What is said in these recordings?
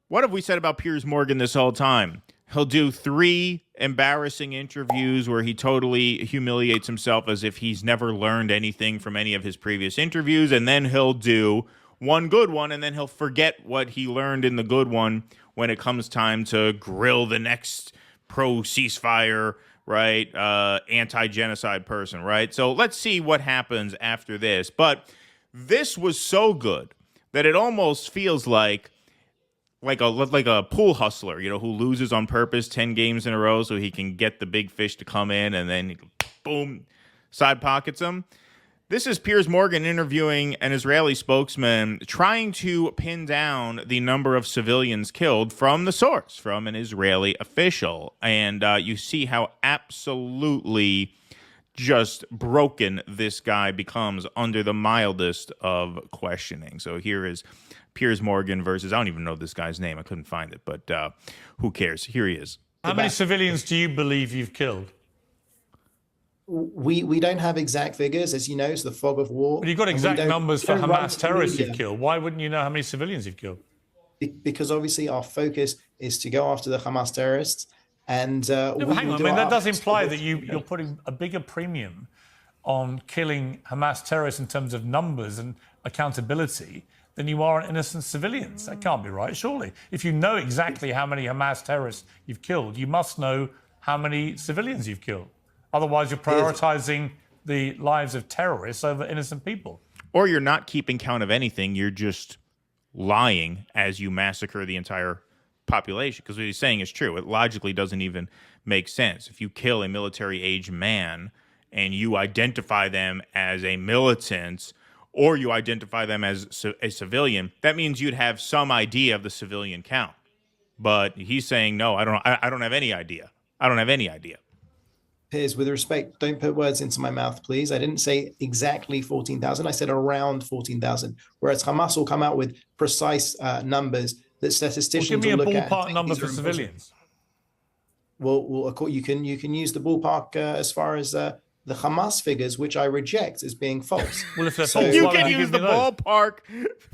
What have we said about Piers Morgan this whole time? He'll do 3 embarrassing interviews where he totally humiliates himself as if he's never learned anything from any of his previous interviews. And then he'll do one good one, and then he'll forget what he learned in the good one when it comes time to grill the next pro-ceasefire, right, anti-genocide person, right? So let's see what happens after this. But this was so good that it almost feels like a pool hustler, you know, who loses on purpose 10 games in a row so he can get the big fish to come in and then boom, side pockets him. This is Piers Morgan interviewing an Israeli spokesman trying to pin down the number of civilians killed from the source, from an Israeli official. And you see how absolutely just broken this guy becomes under the mildest of questioning. So here is Piers Morgan versus, I don't even know this guy's name. I couldn't find it, but who cares? Here he is. How many civilians do you believe you've killed? We don't have exact figures, as you know, it's the fog of war. But you've got exact numbers for Hamas terrorists you've killed. Why wouldn't you know how many civilians you've killed? Because obviously our focus is to go after the Hamas terrorists. And hang on, I mean, that does imply that you're putting a bigger premium on killing Hamas terrorists in terms of numbers and accountability than you are on innocent civilians. That can't be right, surely. If you know exactly how many Hamas terrorists you've killed, you must know how many civilians you've killed. Otherwise, you're prioritizing the lives of terrorists over innocent people. Or you're not keeping count of anything. You're just lying as you massacre the entire population. Because what he's saying is true. It logically doesn't even make sense. If you kill a military-age man and you identify them as a militant or you identify them as a civilian, that means you'd have some idea of the civilian count. But he's saying, no, I don't have any idea. I don't have any idea. Piers, with respect, don't put words into my mouth, please. I didn't say exactly 14,000. I said around 14,000, whereas Hamas will come out with precise numbers that statisticians will look at. Give me a ballpark number for civilians. Well, you can use the ballpark as far as the Hamas figures, which I reject as being false. Well, if they're false, you can use the ballpark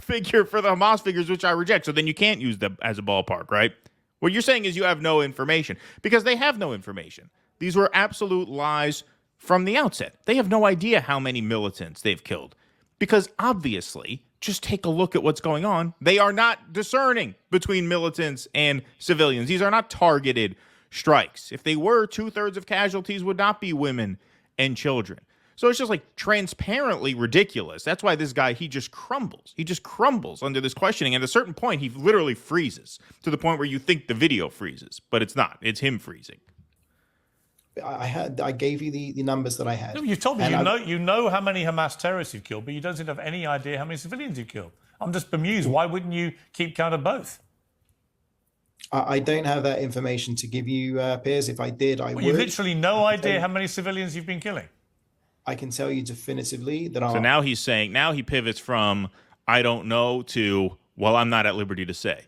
figure for the Hamas figures, which I reject. So then you can't use them as a ballpark, right? What you're saying is you have no information because they have no information. These were absolute lies from the outset. They have no idea how many militants they've killed because obviously, just take a look at what's going on. They are not discerning between militants and civilians. These are not targeted strikes. If they were, 2/3 of casualties would not be women and children. So it's just like transparently ridiculous. That's why this guy, he just crumbles. He just crumbles under this questioning. And at a certain point, he literally freezes to the point where you think the video freezes, but it's not. It's him freezing. I gave you the numbers that I had. No, you told me you know how many Hamas terrorists you've killed, but you don't seem to have any idea how many civilians you've killed. I'm just bemused. Why wouldn't you keep count of both? I don't have that information to give you, Piers. If I did, I would. You literally no idea how many civilians you've been killing. I can tell you definitively that So now he's saying, now he pivots from I don't know to, well, I'm not at liberty to say.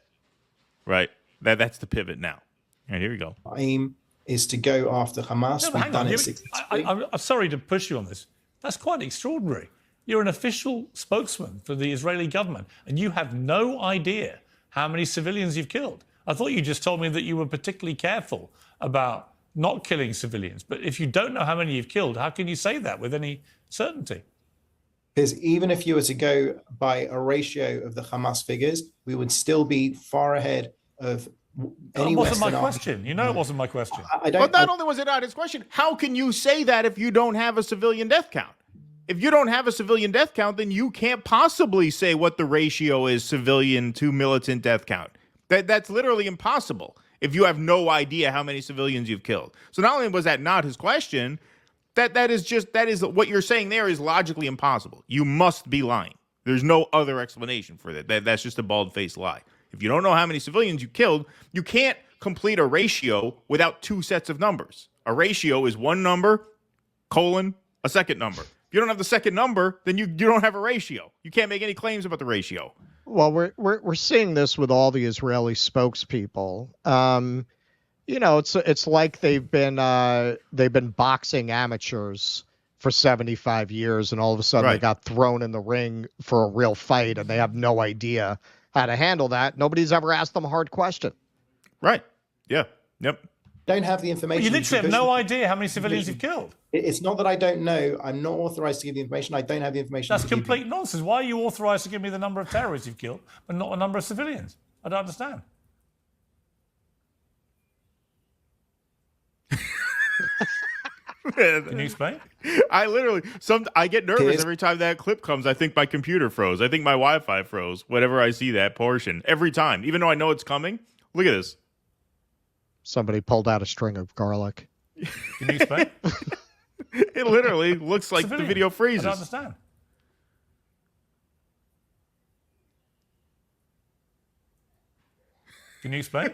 Right? That's the pivot now. All right, here we go. Aim is to go after Hamas. No, hang on. I'm sorry to push you on this. That's quite extraordinary. You're an official spokesman for the Israeli government, and you have no idea how many civilians you've killed. I thought you just told me that you were particularly careful about not killing civilians. But if you don't know how many you've killed, how can you say that with any certainty? Because even if you were to go by a ratio of the Hamas figures, we would still be far ahead of any That wasn't Western my question. You know it wasn't my question. But not only was it not his question, how can you say that if you don't have a civilian death count? If you don't have a civilian death count, then you can't possibly say what the ratio is civilian to militant death count. That's literally impossible if you have no idea how many civilians you've killed. So not only was that not his question, that is what you're saying there is logically impossible. You must be lying. There's no other explanation for that. That's just a bald-faced lie. If you don't know how many civilians you killed, you can't complete a ratio without 2 sets of numbers. A ratio is one number, colon, a second number. If you don't have the second number, then you don't have a ratio. You can't make any claims about the ratio. Well, we're seeing this with all the Israeli spokespeople. You know, it's like they've been boxing amateurs for 75 years, and all of a sudden they got thrown in the ring for a real fight, and they have no idea how to handle that. Nobody's ever asked them a hard question. Right. Yeah. Yep. Don't have the information. You literally have no idea how many civilians you've killed. It's not that I don't know. I'm not authorized to give the information. I don't have the information. That's complete nonsense. Why are you authorized to give me the number of terrorists you've killed, but not the number of civilians? I don't understand. Can you explain? I get nervous every time that clip comes. I think my computer froze. I think my Wi-Fi froze whenever I see that portion. Every time, even though I know it's coming. Look at this. Somebody pulled out a string of garlic. Can you explain? It literally looks like the video freezes. I don't understand. Can you explain?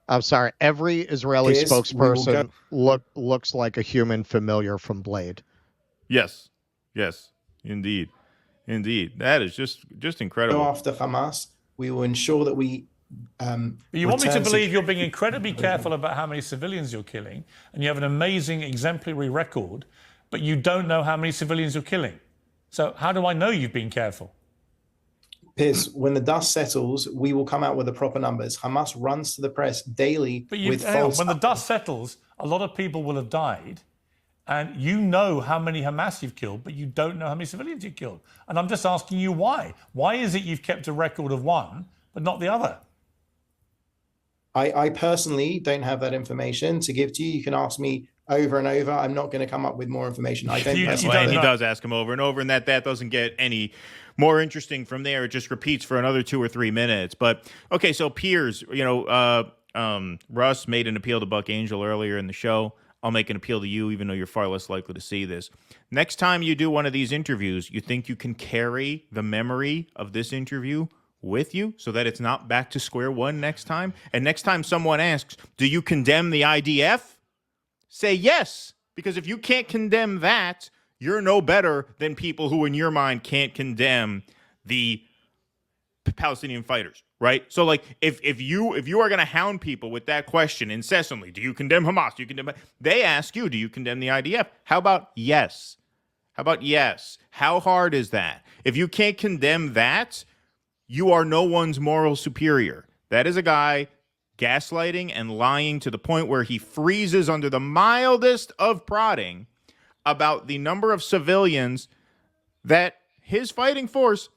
I'm sorry. Every Israeli spokesperson looks like a human familiar from Blade. Yes. Yes. Indeed. Indeed. That is just incredible. Go after Hamas. We will ensure that we. You want me to believe you're being incredibly careful about how many civilians you're killing, and you have an amazing exemplary record, but you don't know how many civilians you're killing. So how do I know you've been careful? Piers, when the dust settles, we will come out with the proper numbers. Hamas runs to the press daily with false. When the dust settles, a lot of people will have died, and you know how many Hamas you've killed, but you don't know how many civilians you've killed. And I'm just asking you why. Why is it you've kept a record of one, but not the other? I personally don't have that information to give to you. You can ask me over and over. I'm not going to come up with more information. I don't. He does ask him over and over, and that doesn't get any more interesting from there. It just repeats for another 2 or 3 minutes. But okay, so Piers, Russ made an appeal to Buck Angel earlier in the show. I'll make an appeal to you, even though you're far less likely to see this. Next time you do one of these interviews, you think you can carry the memory of this interview with you so that it's not back to square one next time? And next time someone asks, do you condemn the IDF? Say yes, because if you can't condemn that, you're no better than people who in your mind can't condemn the Palestinian fighters, right? So like if you are going to hound people with that question incessantly, do you condemn Hamas? Do you condemn? They ask you, do you condemn the IDF? How about yes? How about yes? How hard is that? If you can't condemn that, you are no one's moral superior. That is a guy gaslighting and lying to the point where he freezes under the mildest of prodding about the number of civilians that his fighting force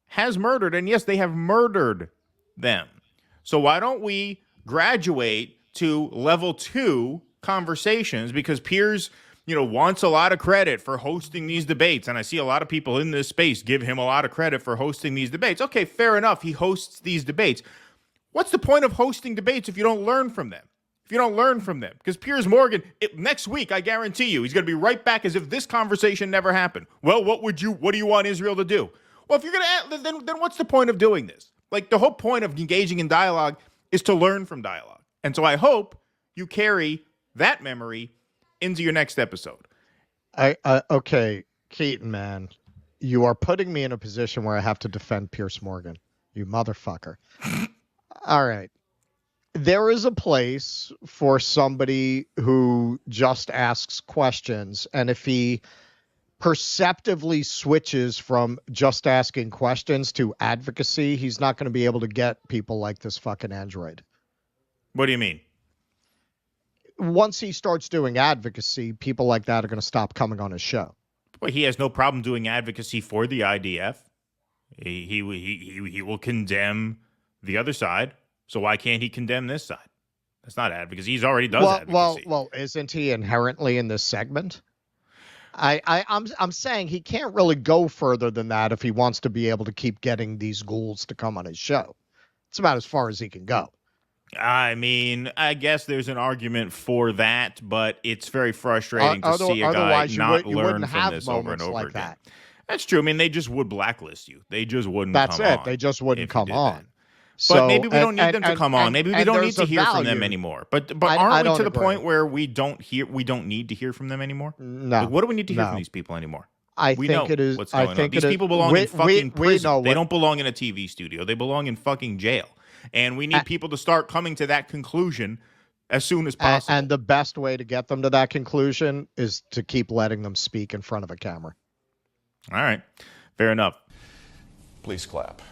has murdered. And yes, they have murdered them. So why don't we graduate to level 2 conversations? Because Piers, wants a lot of credit for hosting these debates. And I see a lot of people in this space give him a lot of credit for hosting these debates. Okay, fair enough. He hosts these debates. What's the point of hosting debates if you don't learn from them? If you don't learn from them? Because Piers Morgan, next week, I guarantee you, he's going to be right back as if this conversation never happened. Well, what do you want Israel to do? Well, if you're going to, then what's the point of doing this? Like, the whole point of engaging in dialogue is to learn from dialogue. And so I hope you carry that memory into your next episode. Okay, Keaton, man, you are putting me in a position where I have to defend Piers Morgan, you motherfucker. All right. There is a place for somebody who just asks questions, and if he perceptively switches from just asking questions to advocacy, he's not going to be able to get people like this fucking android. What do you mean? Once he starts doing advocacy, people like that are going to stop coming on his show. Well, he has no problem doing advocacy for the IDF. He will condemn the other side. So why can't he condemn this side? That's not advocacy. He's already does advocacy. Well, isn't he inherently in this segment? I'm saying he can't really go further than that if he wants to be able to keep getting these ghouls to come on his show. It's about as far as he can go. I mean, I guess there's an argument for that, but it's very frustrating to see a guy not learn from this over and over again. That's true. I mean, they just would blacklist you. They just wouldn't come on. That's it. They just wouldn't come on. But maybe we don't need them to come on. Maybe we don't need to hear from them anymore. But aren't we to the point where we don't need to hear from them anymore? No. Like, what do we need to hear from these people anymore? We know what's going on. These people belong in fucking prison. They don't belong in a TV studio. They belong in fucking jail. And we need people to start coming to that conclusion as soon as possible. And the best way to get them to that conclusion is to keep letting them speak in front of a camera. All right. Fair enough. Please clap.